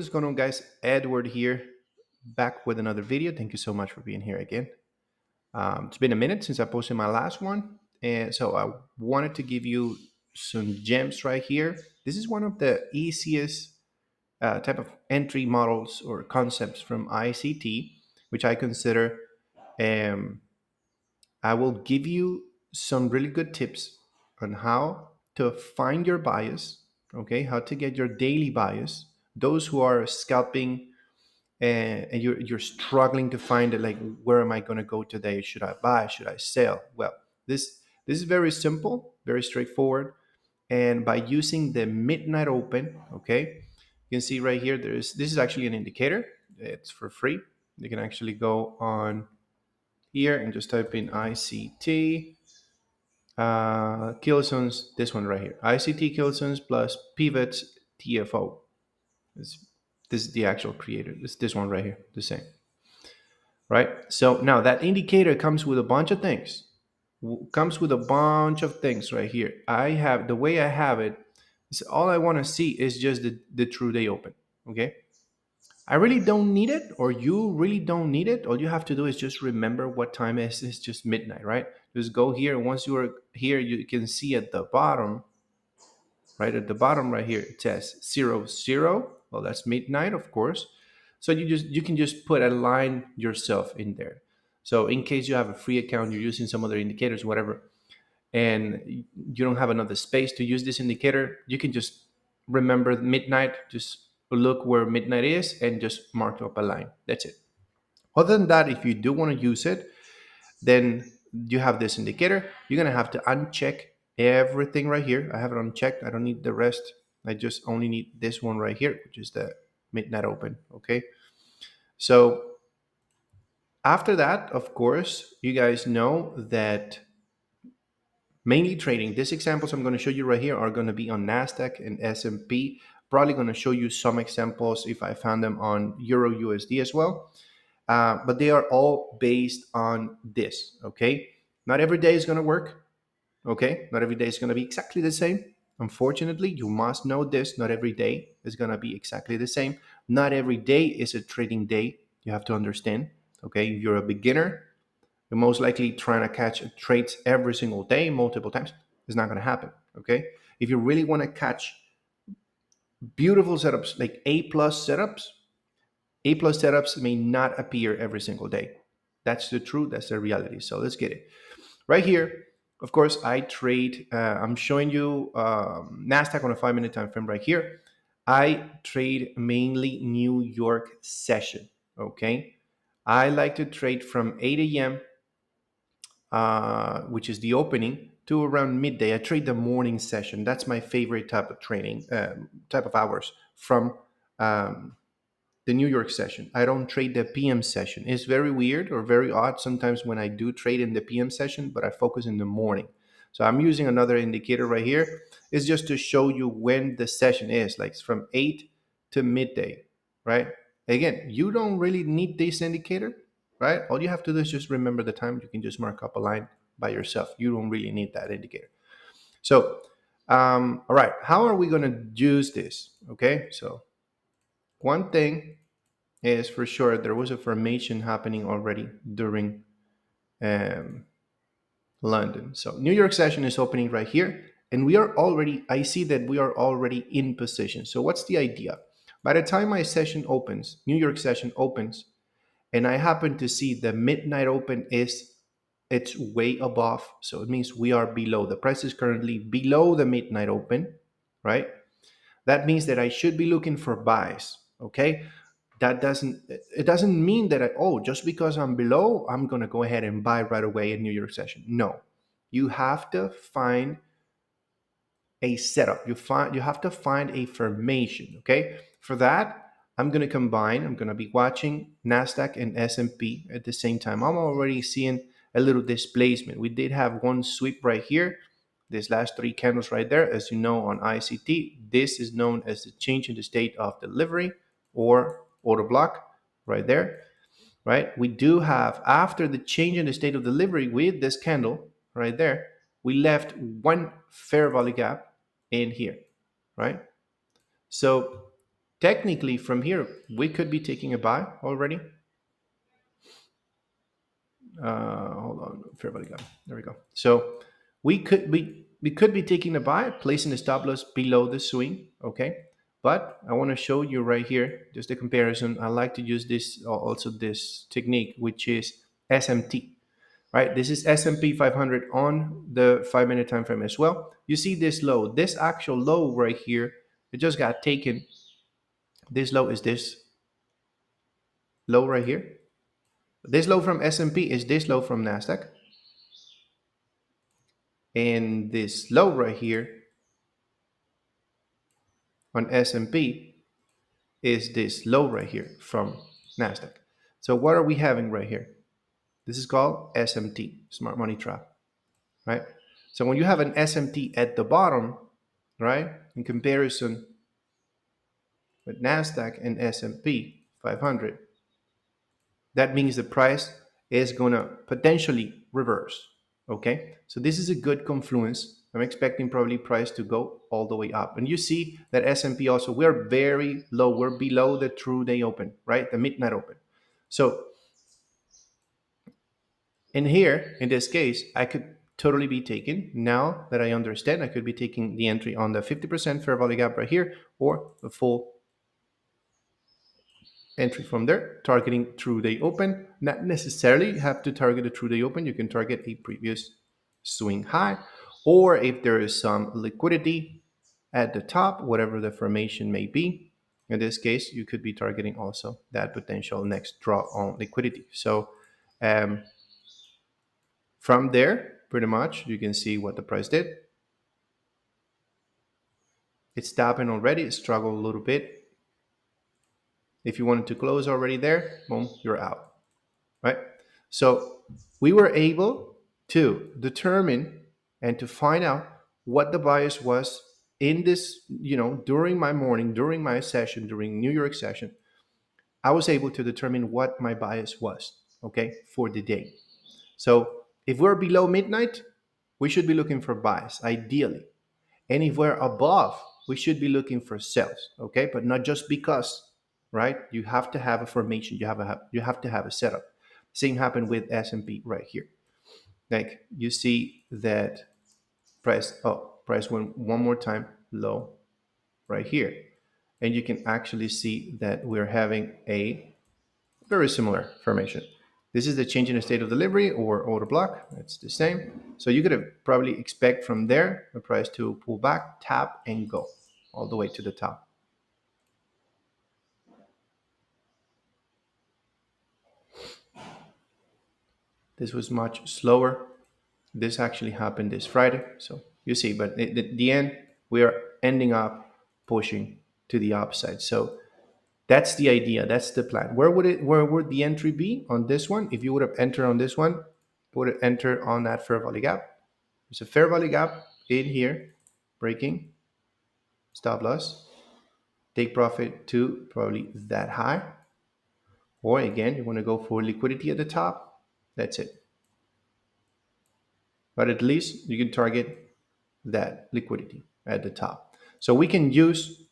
What's going on, guys? Edward here, back with another video. Thank you so much for being here again. It's been a minute since I posted my last one, and so I wanted to give you some gems right here. This is one of the easiest type of entry models or concepts from ICT, which I consider. Um, I will give you some really good tips on how to find your bias. Okay, how to get your daily bias. Those who are scalping and you're struggling to find it, like, where am I going to go today? Should I buy? Should I sell? Well, this is very simple, very straightforward, and by using the midnight open, okay, you can see right here, this is actually an indicator. It's for free. You can actually go on here and just type in ICT kilozones, this one right here, ICT kilozones plus pivots TFO. this, this is the actual creator. This one right here, the same, right? So now that indicator comes with a bunch of things. Comes with a bunch of things right here. I have the way I have it is all I want to see is just the true day open. Okay. I really don't need it, or you really don't need it. All you have to do is just remember what time it is. It's just midnight, right? Just go here. And once you are here, you can see at the bottom, right at the bottom right here, it says 00. Well, that's midnight, of course. So you can just put a line yourself in there. So in case you have a free account, you're using some other indicators, whatever, and you don't have another space to use this indicator, you can just remember midnight, just look where midnight is and just mark up a line. That's it. Other than that, if you do want to use it, then you have this indicator. You're going to have to uncheck everything right here. I have it unchecked. I don't need the rest. I just only need this one right here, which is the midnight open. Okay. So after that, of course, you guys know that mainly trading. These examples I'm going to show you right here are going to be on Nasdaq and S&P. Probably going to show you some examples if I found them on Euro USD as well. But they are all based on this. Okay. Not every day is going to work. Okay. Not every day is going to be exactly the same. Unfortunately, you must know this. Not every day is going to be exactly the same. Not every day is a trading day. You have to understand. Okay. If you're a beginner, you're most likely trying to catch trades every single day, multiple times. It's not going to happen. Okay. If you really want to catch beautiful setups, like A plus setups may not appear every single day. That's the truth. That's the reality. So let's get it. Right here, of course, I trade. I'm showing you Nasdaq on a 5-minute time frame right here. I trade mainly New York session. Okay. I like to trade from 8 a.m., which is the opening, to around midday. I trade the morning session. That's my favorite type of trading, type of hours from the New York session. I don't trade the PM session. It's very weird or very odd sometimes when I do trade in the PM session, but I focus in the morning. So I'm using another indicator right here. It's just to show you when the session is, like from 8 to midday, right? Again, you don't really need this indicator, right? All you have to do is just remember the time. You can just mark up a line by yourself. You don't really need that indicator. So, all right, how are we going to use this? Okay, so one thing is for sure there was a formation happening already during um, London. So New York session is opening right here, and I see that we are already in position. So what's the idea? By the time my session opens, New York session opens, and I happen to see the midnight open it's way above. So it means we are below. The price is currently below the midnight open, right? That means that I should be looking for buys. Okay. It doesn't mean that just because I'm below, I'm going to go ahead and buy right away in New York session. No. You have to find a setup. You have to find a formation. Okay. For that, I'm going to be watching Nasdaq and S&P at the same time. I'm already seeing a little displacement. We did have one sweep right here. These last three candles right there, as you know, on ICT, this is known as the change in the state of delivery or order block right there, right? We do have, after the change in the state of delivery with this candle right there, we left one fair value gap in here, right? So technically from here, we could be taking a buy already. Hold on, fair value gap. There we go. So we could be taking a buy, placing the stop loss below the swing. Okay, but I want to show you right here just a comparison. I like to use this also this technique, which is SMT. Right, this is S&P 500 on the 5-minute time frame as well. You see this low, this actual low right here, it just got taken. This low is this low right here. This low from S&P is this low from Nasdaq. And this low right here on S&P is this low right here from Nasdaq. So what are we having right here? This is called SMT, Smart Money Trap, right? So when you have an SMT at the bottom, right, in comparison with Nasdaq and S&P 500, that means the price is going to potentially reverse. Okay, so this is a good confluence. I'm expecting probably price to go all the way up. And you see that S&P also, we're very low. We're below the true day open, right? The midnight open. So in here, in this case, I could totally be taking, now that I understand, I could be taking the entry on the 50% fair value gap right here, or the full entry from there, targeting true day open. Not necessarily have to target a true day open. You can target a previous swing high, or if there is some liquidity at the top, whatever the formation may be. In this case, you could be targeting also that potential next draw on liquidity. So from there, pretty much, you can see what the price did. It's tapping already. It struggled a little bit. If you wanted to close already there, boom, you're out, right? So we were able to determine and to find out what the bias was in this, during my morning, during my session, during New York session. I was able to determine what my bias was, okay, for the day. So if we're below midnight, we should be looking for buys, ideally. And if we're above, we should be looking for sells, okay? But not just because, right? You have to have a formation. You have to have a setup. Same happened with S&P right here. Like you see that price went one more time low right here. And you can actually see that we're having a very similar formation. This is the change in the state of delivery or order block. It's the same. So you could probably expect from there the price to pull back, tap, and go all the way to the top. This was much slower. This actually happened this Friday. So you see, but at the end, we are ending up pushing to the upside. So that's the idea. That's the plan. Where would the entry be on this one? If you would have entered on this one, would have entered on that fair value gap. There's a fair value gap in here, breaking, stop loss, take profit to probably that high. Or again, you want to go for liquidity at the top. That's it. But at least you can target that liquidity at the top. So we can use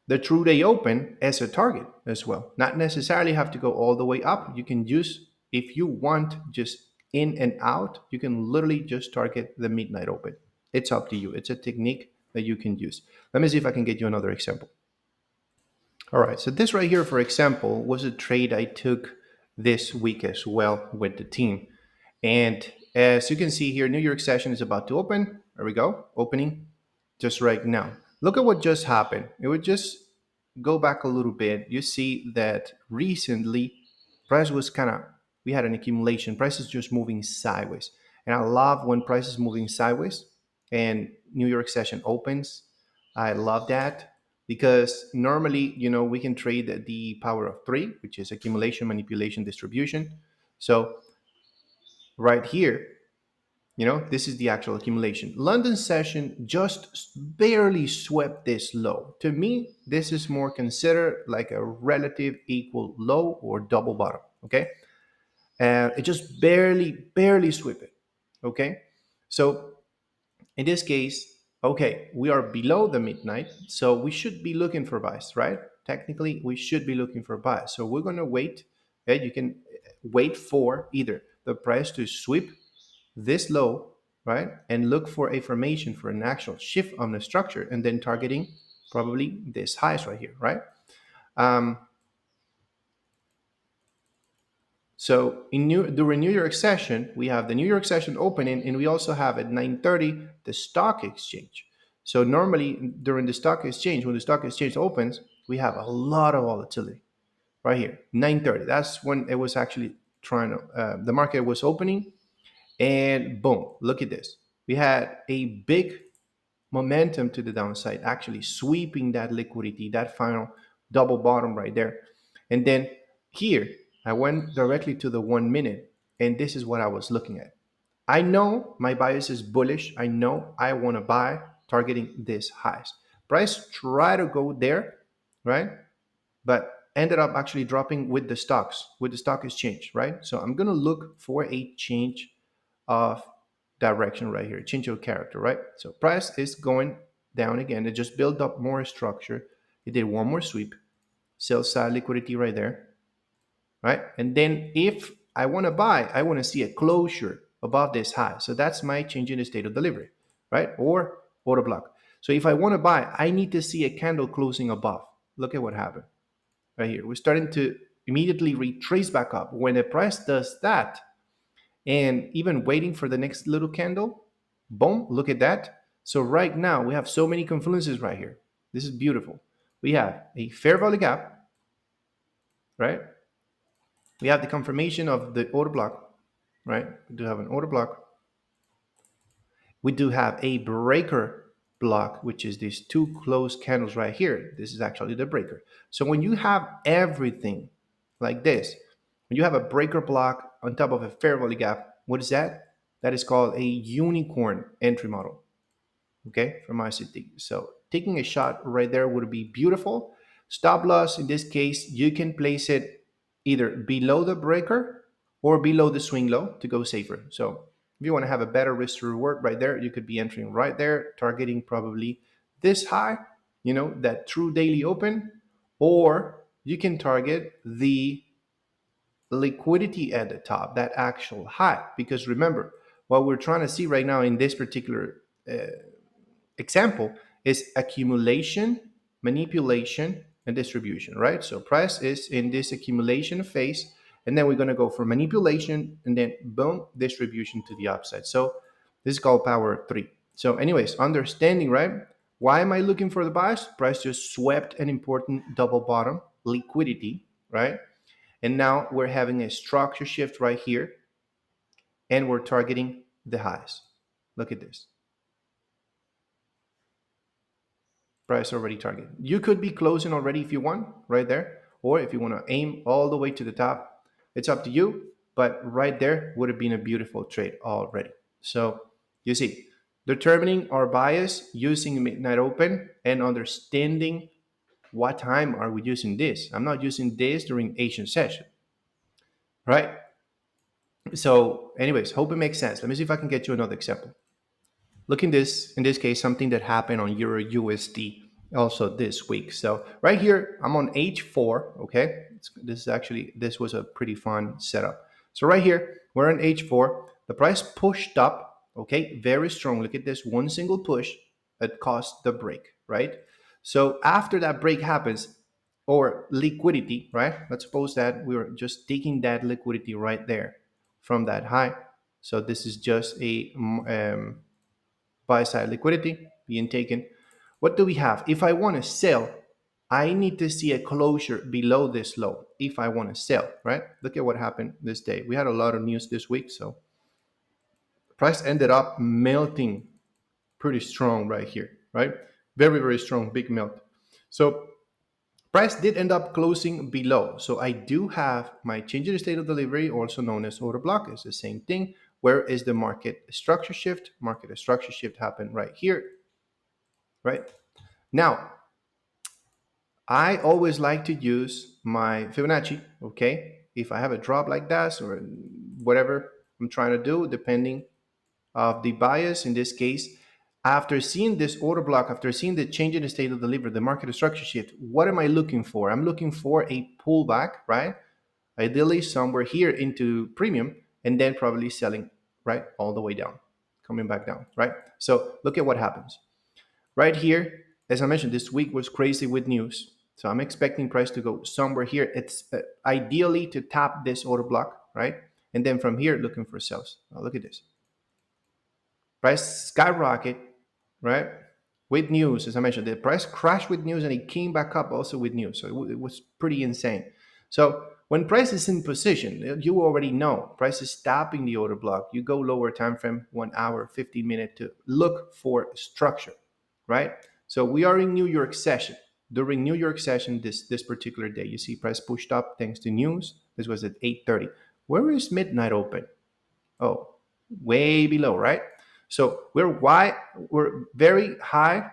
the true day open as a target as well. Not necessarily have to go all the way up. You can use, if you want just in and out, you can literally just target the midnight open. It's up to you. It's a technique that you can use. Let me see if I can get you another example. All right, so this right here, for example, was a trade I took this week as well with the team. And as you can see here, New York session is about to open. There we go, opening just right now. Look at what just happened. It would just go back a little bit. You see that recently price was we had an accumulation. Price is just moving sideways. And I love when price is moving sideways and New York session opens. I love that because normally, we can trade the power of three, which is accumulation, manipulation, distribution. So right here, this is the actual accumulation. London session just barely swept this low. To me, this is more considered like a relative equal low or double bottom, okay? And it just barely swept it, okay? So in this case, okay, we are below the midnight, so we should be looking for buys, right? technically we should be looking for buys. So we're going to wait. Okay? You can wait for either the price to sweep this low, right, and look for a formation for an actual shift on the structure, and then targeting probably this highs right here, right? Um, So during New York session, we have the New York session opening, and we also have at 9:30 the stock exchange. So normally during the stock exchange, when the stock exchange opens, we have a lot of volatility right here, 9:30. That's when it was actually trying to, the market was opening, and boom, look at this. We had a big momentum to the downside, actually sweeping that liquidity, that final double bottom right there. And then here, I went directly to the 1 minute, and this is what I was looking at. I know my bias is bullish. I know I want to buy targeting this highs. Price try to go there, right? But ended up actually dropping with the stocks, with the stock exchange, right? So I'm going to look for a change of direction right here, change of character, right? So price is going down again. It just built up more structure. It did one more sweep, sell side liquidity right there, right? And then if I want to buy, I want to see a closure above this high. So that's my change in the state of delivery, right? Or order block. So if I want to buy, I need to see a candle closing above. Look at what happened right here. We're starting to immediately retrace back up. When the price does that, and even waiting for the next little candle, boom, look at that. So right now we have so many confluences right here. This is beautiful. We have a fair value gap, right? We have the confirmation of the order block, right? We do have an order block. We do have a breaker block, which is these two closed candles right here. This is actually the breaker. So when you have everything like this, when you have a breaker block on top of a fair value gap, what is that? That is called a unicorn entry model, okay, from ICT. So taking a shot right there would be beautiful. Stop loss, in this case, you can place it either below the breaker or below the swing low to go safer. So if you want to have a better risk to reward right there, you could be entering right there, targeting probably this high, that true daily open, or you can target the liquidity at the top, that actual high. Because remember, what we're trying to see right now in this particular example is accumulation, manipulation, and distribution, right? So price is in this accumulation phase, and then we're going to go for manipulation, and then boom, distribution to the upside. So this is called power 3. So anyways, understanding, right? Why am I looking for the buys? Price just swept an important double bottom, liquidity, right? And now we're having a structure shift right here, and we're targeting the highs. Look at this. Price already target. You could be closing already if you want, right there. Or if you want to aim all the way to the top, it's up to you. But right there would have been a beautiful trade already. So you see, determining our bias using midnight open and understanding what time are we using this. I'm not using this during Asian session, right? So anyways, hope it makes sense. Let me see if I can get you another example. Look in this case, something that happened on Euro USD also this week. So right here, I'm on H4, okay? This was a pretty fun setup. So right here, we're on H4. The price pushed up, okay? Very strong. Look at this, one single push that caused the break, right? So after that break happens, or liquidity, right? Let's suppose that we were just taking that liquidity right there from that high. So this is just a buy side liquidity being taken. What do we have? If I want to sell, I need to see a closure below this low if I want to sell, right? Look at what happened this day. We had a lot of news this week, so price ended up melting pretty strong right here, right? Very, very strong, big melt. So price did end up closing below. So I do have my change in the state of delivery, also known as order block. It's the same thing. Where is the market structure shift? Market structure shift happened right here, right? Now, I always like to use my Fibonacci, okay? If I have a drop like that or whatever I'm trying to do, depending of the bias, in this case, after seeing this order block, after seeing the change in the state of delivery, the market structure shift, what am I looking for? I'm looking for a pullback, right? Ideally somewhere here into premium, and then probably selling, right, all the way down, coming back down, right? So look at what happens right here. As I mentioned, this week was crazy with news, so I'm expecting price to go somewhere here. It's ideally to tap this order block, right? And then from here, looking for sales. Now look at this. Price skyrocket, right? With news, as I mentioned, the price crashed with news and it came back up also with news. So it was pretty insane. So when price is in position, you already know price is stopping the order block. You go lower time frame, 1 hour, 15 minutes to look for structure, right? So we are in New York session. During New York session, this particular day, you see price pushed up thanks to news. This was at 8:30. Where is midnight open? Oh, way below, right? So we're very high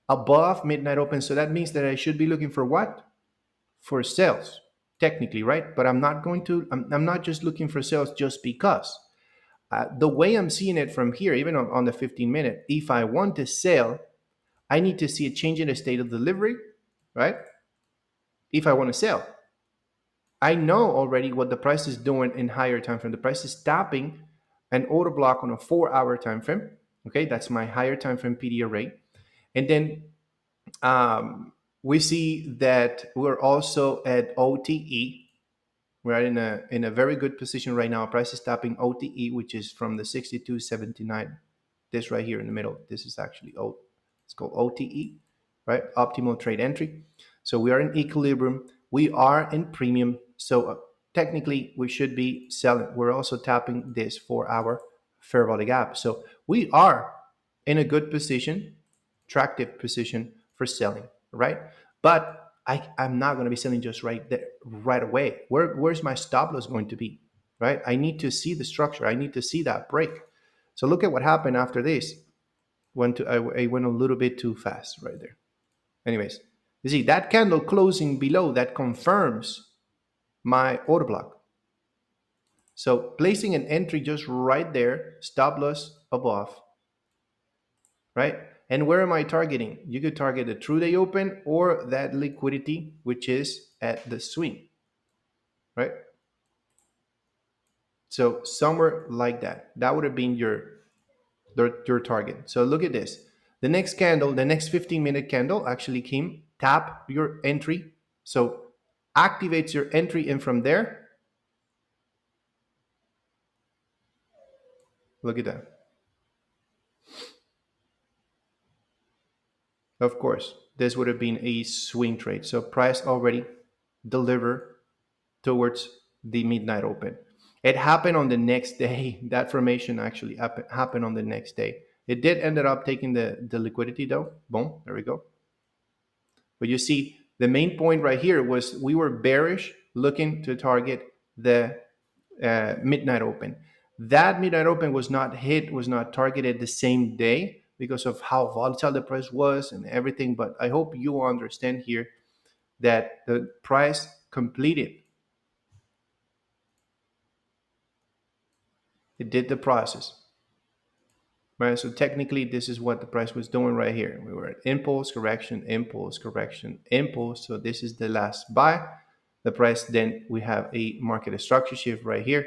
above midnight open. So that means that I should be looking for what? For sales, technically, right? But I'm not just looking for sales just because. The way I'm seeing it from here, even on the 15-minute, if I want to sell, I need to see a change in the state of delivery, right? If I want to sell, I know already what the price is doing in higher time frame. The price is tapping an order block on a 4-hour time frame. Okay, that's my higher time frame PDA rate. And then we see that we're also at OTE. We're in a very good position right now. Price is tapping OTE, which is from the 62.79. This right here in the middle. This is actually it's called OTE, right? Optimal trade entry. So we are in equilibrium. We are in premium. So technically, we should be selling. We're also tapping this 4-hour fair value gap. So we are in a good position, attractive position for selling, right? But I'm not going to be selling just right there, right away. Where's my stop loss going to be, right? I need to see the structure. I need to see that break. So look at what happened after this. I went a little bit too fast right there. Anyways, you see that candle closing below, that confirms my order block. So placing an entry just right there, stop loss above, right? And where am I targeting? You could target the true day open or that liquidity, which is at the swing, right? So somewhere like that. That would have been your target. So look at this. The next candle, the next 15-minute candle actually came, tap your entry. So activates your entry, and from there, look at that. Of course, this would have been a swing trade. So price already delivered towards the midnight open. It happened on the next day. That formation actually happened on the next day. It did ended up taking the liquidity though. Boom, there we go. But you see, the main point right here was we were bearish looking to target the midnight open. That midnight open was not hit, was not targeted the same day because of how volatile the price was and everything. But I hope you understand here that the price completed. It did the process. Right, so technically this is what the price was doing right here. We were at impulse, correction, impulse, correction, impulse. So this is the last buy. The price, then we have a market structure shift right here.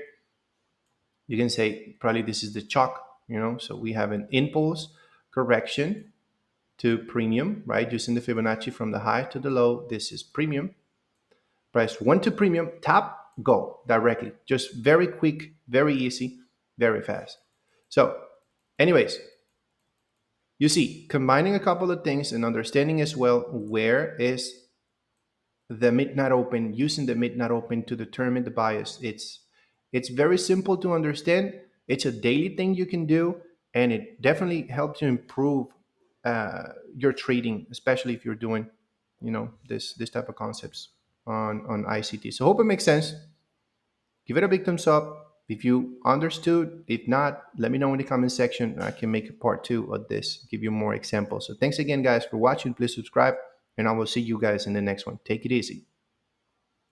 You can say probably this is the chalk, so we have an impulse correction to premium, right? Using the Fibonacci from the high to the low. This is premium. Price went to premium, tap, go directly. Just very quick, very easy, very fast. So anyways, you see, combining a couple of things and understanding as well where is the midnight open, using the midnight open to determine the bias. It's very simple to understand. It's a daily thing you can do, and it definitely helps you improve your trading, especially if you're doing, this type of concepts on ICT. So hope it makes sense. Give it a big thumbs up if you understood. If not, let me know in the comment section. I can make a part 2 of this, give you more examples. So thanks again, guys, for watching. Please subscribe, and I will see you guys in the next one. Take it easy.